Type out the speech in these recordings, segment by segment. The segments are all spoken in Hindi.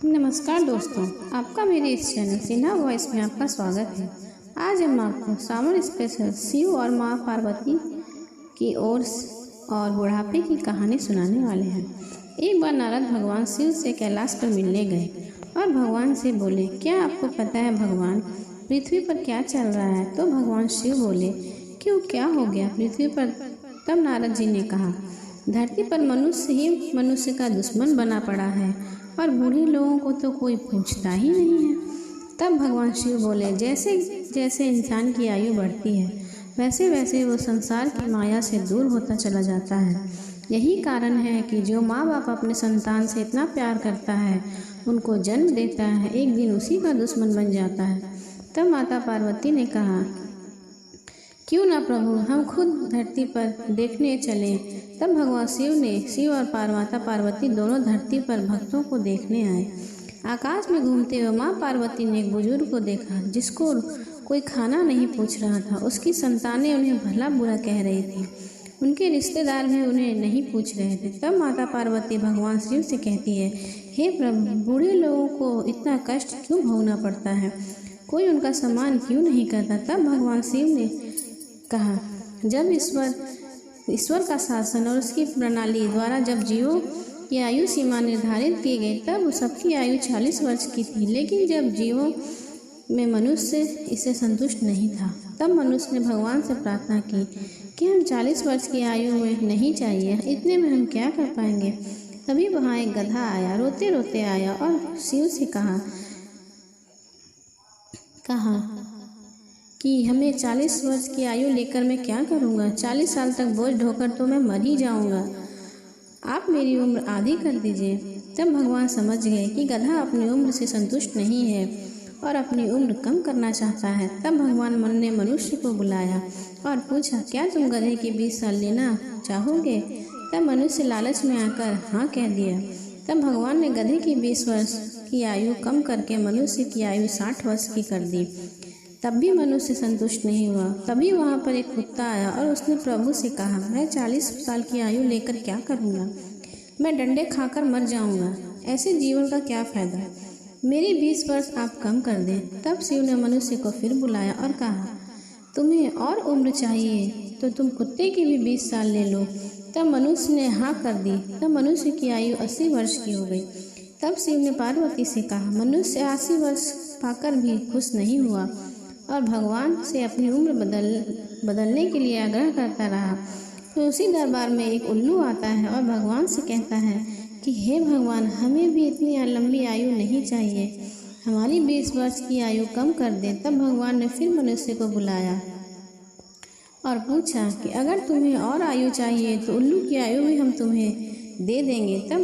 नमस्कार दोस्तों, आपका मेरे इस चैनल सिन्हा वॉइस में आपका स्वागत है। आज हम आपको सावन स्पेशल शिव और माँ पार्वती की ओर और बुढ़ापे की कहानी सुनाने वाले हैं। एक बार नारद भगवान शिव से कैलाश पर मिलने गए और भगवान से बोले, क्या आपको पता है भगवान पृथ्वी पर क्या चल रहा है? तो भगवान शिव बोले, क्यों, क्या हो गया पृथ्वी पर? तब नारद जी ने कहा, धरती पर मनुष्य ही मनुष्य का दुश्मन बना पड़ा है और बूढ़े लोगों को तो कोई पूछता ही नहीं है। तब भगवान शिव बोले, जैसे जैसे इंसान की आयु बढ़ती है वैसे वैसे वो संसार की माया से दूर होता चला जाता है। यही कारण है कि जो माँ बाप अपने संतान से इतना प्यार करता है, उनको जन्म देता है, एक दिन उसी का दुश्मन बन जाता है। तब माता पार्वती ने कहा, क्यों ना प्रभु, हम खुद धरती पर देखने चलें। तब भगवान शिव और माता पार्वती दोनों धरती पर भक्तों को देखने आए। आकाश में घूमते हुए माँ पार्वती ने एक बुजुर्ग को देखा जिसको कोई खाना नहीं पूछ रहा था। उसकी संतानें उन्हें भला बुरा कह रही थी, उनके रिश्तेदार भी उन्हें नहीं पूछ रहे थे। तब माता पार्वती भगवान शिव से कहती है, हे प्रभु, बूढ़े लोगों को इतना कष्ट क्यों भोगना पड़ता है? कोई उनका सम्मान क्यों नहीं करता? तब भगवान शिव ने कहा, जब ईश्वर का शासन और उसकी प्रणाली द्वारा जब जीवों की आयु सीमा निर्धारित की गई, तब सबकी आयु 40 वर्ष की थी। लेकिन जब जीवों में मनुष्य इससे संतुष्ट नहीं था, तब मनुष्य ने भगवान से प्रार्थना की कि हम 40 वर्ष की आयु में नहीं चाहिए, इतने में हम क्या कर पाएंगे? तभी वहाँ एक गधा आया, रोते रोते आया और शिव से कहा कि हमें 40 वर्ष की आयु लेकर मैं क्या करूँगा? 40 साल तक बोझ ढोकर तो मैं मर ही जाऊँगा। आप मेरी उम्र आधी कर दीजिए। तब भगवान समझ गए कि गधा अपनी उम्र से संतुष्ट नहीं है और अपनी उम्र कम करना चाहता है। तब भगवान मन ने मनुष्य को बुलाया और पूछा, क्या तुम गधे के 20 साल लेना चाहोगे? तब मनुष्य लालच में आकर हाँ कह दिया। तब भगवान ने गधे की 20 वर्ष की आयु कम करके मनुष्य की आयु 60 वर्ष की कर दी। तब भी मनुष्य संतुष्ट नहीं हुआ। तभी वहाँ पर एक कुत्ता आया और उसने प्रभु से कहा, मैं 40 साल की आयु लेकर क्या करूँगा? मैं डंडे खाकर मर जाऊँगा। ऐसे जीवन का क्या फ़ायदा? मेरी 20 वर्ष आप कम कर दें। तब शिव ने मनुष्य को फिर बुलाया और कहा, तुम्हें और उम्र चाहिए तो तुम कुत्ते की भी 20 साल ले लो। तब मनुष्य ने हाँ कर दी। तब मनुष्य की आयु 80 वर्ष की हो गई। तब शिव ने पार्वती से कहा, मनुष्य 80 वर्ष पाकर भी खुश नहीं हुआ और भगवान से अपनी उम्र बदलने के लिए आग्रह करता रहा। तो उसी दरबार में एक उल्लू आता है और भगवान से कहता है कि हे भगवान, हमें भी इतनी लंबी आयु नहीं चाहिए, हमारी 20 वर्ष की आयु कम कर दें। तब भगवान ने फिर मनुष्य को बुलाया और पूछा कि अगर तुम्हें और आयु चाहिए तो उल्लू की आयु भी हम तुम्हें दे देंगे। तब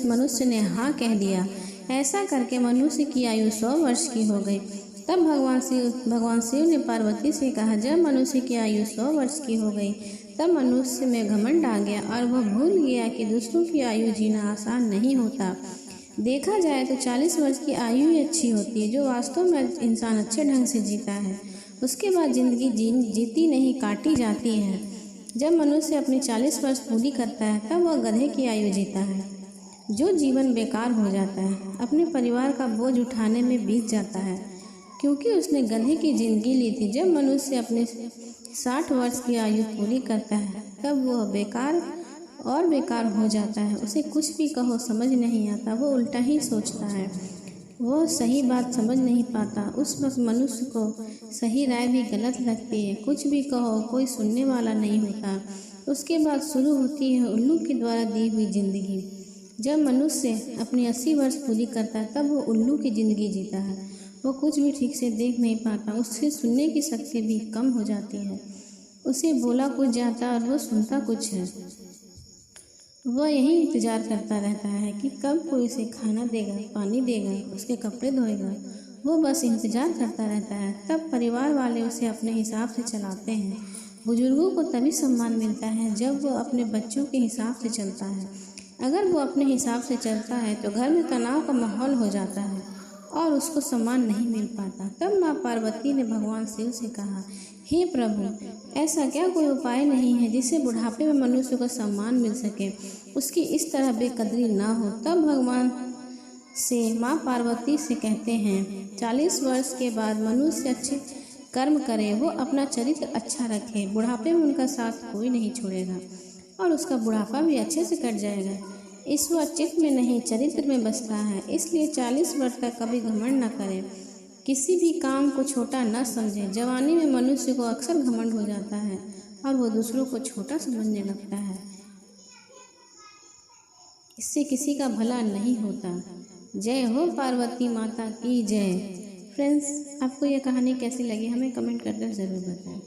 मनुष्य ने हाँ कह दिया। ऐसा करके मनुष्य की आयु 100 वर्ष की हो गई। तब भगवान शिव ने पार्वती से कहा, जब मनुष्य की आयु 100 वर्ष की हो गई, तब मनुष्य में घमंड आ गया और वह भूल गया कि दूसरों की आयु जीना आसान नहीं होता। देखा जाए तो 40 वर्ष की आयु ही अच्छी होती है। जो वास्तव में इंसान अच्छे ढंग से जीता है, उसके बाद जिंदगी जीती नहीं, काटी जाती है। जब मनुष्य अपनी 40 वर्ष पूरी करता है, तब वह गधे की आयु जीता है। जो जीवन बेकार हो जाता है, अपने परिवार का बोझ उठाने में बीत जाता है, क्योंकि उसने गधे की जिंदगी ली थी। जब मनुष्य अपने 60 वर्ष की आयु पूरी करता है, तब वह बेकार हो जाता है। उसे कुछ भी कहो समझ नहीं आता, वो उल्टा ही सोचता है, वह सही बात समझ नहीं पाता। उस वक्त मनुष्य को सही राय भी गलत लगती है। कुछ भी कहो कोई सुनने वाला नहीं होता। उसके बाद शुरू होती है उल्लू के द्वारा दी हुई जिंदगी। जब मनुष्य अपनी 80 वर्ष पूरी करता है, तब वो उल्लू की ज़िंदगी जीता है। वो कुछ भी ठीक से देख नहीं पाता, उससे सुनने की शक्ति भी कम हो जाती है। उसे बोला कुछ जाता और वो सुनता कुछ है। वह यही इंतज़ार करता रहता है कि कब कोई उसे खाना देगा, पानी देगा, उसके कपड़े धोएगा। वो बस इंतज़ार करता रहता है। तब परिवार वाले उसे अपने हिसाब से चलाते हैं। बुजुर्गों को तभी सम्मान मिलता है जब वो अपने बच्चों के हिसाब से चलता है। अगर वो अपने हिसाब से चलता है तो घर में तनाव का माहौल हो जाता है और उसको सम्मान नहीं मिल पाता। तब माँ पार्वती ने भगवान शिव से कहा, हे प्रभु, ऐसा क्या कोई उपाय नहीं है जिससे बुढ़ापे में मनुष्य को सम्मान मिल सके, उसकी इस तरह बेकदरी ना हो? तब भगवान से माँ पार्वती से कहते हैं 40 वर्ष के बाद मनुष्य अच्छे कर्म करे, वो अपना चरित्र अच्छा रखे, बुढ़ापे में उनका साथ कोई नहीं छोड़ेगा और उसका बुढ़ापा भी अच्छे से कट जाएगा। ईश्वर चित्त में नहीं चरित्र में बसता है, इसलिए 40 वर्ष तक कभी घमंड न करें, किसी भी काम को छोटा न समझें। जवानी में मनुष्य को अक्सर घमंड हो जाता है और वो दूसरों को छोटा समझने लगता है, इससे किसी का भला नहीं होता। जय हो पार्वती माता की जय। फ्रेंड्स, आपको ये कहानी कैसी लगी हमें कमेंट करके ज़रूर बताएं।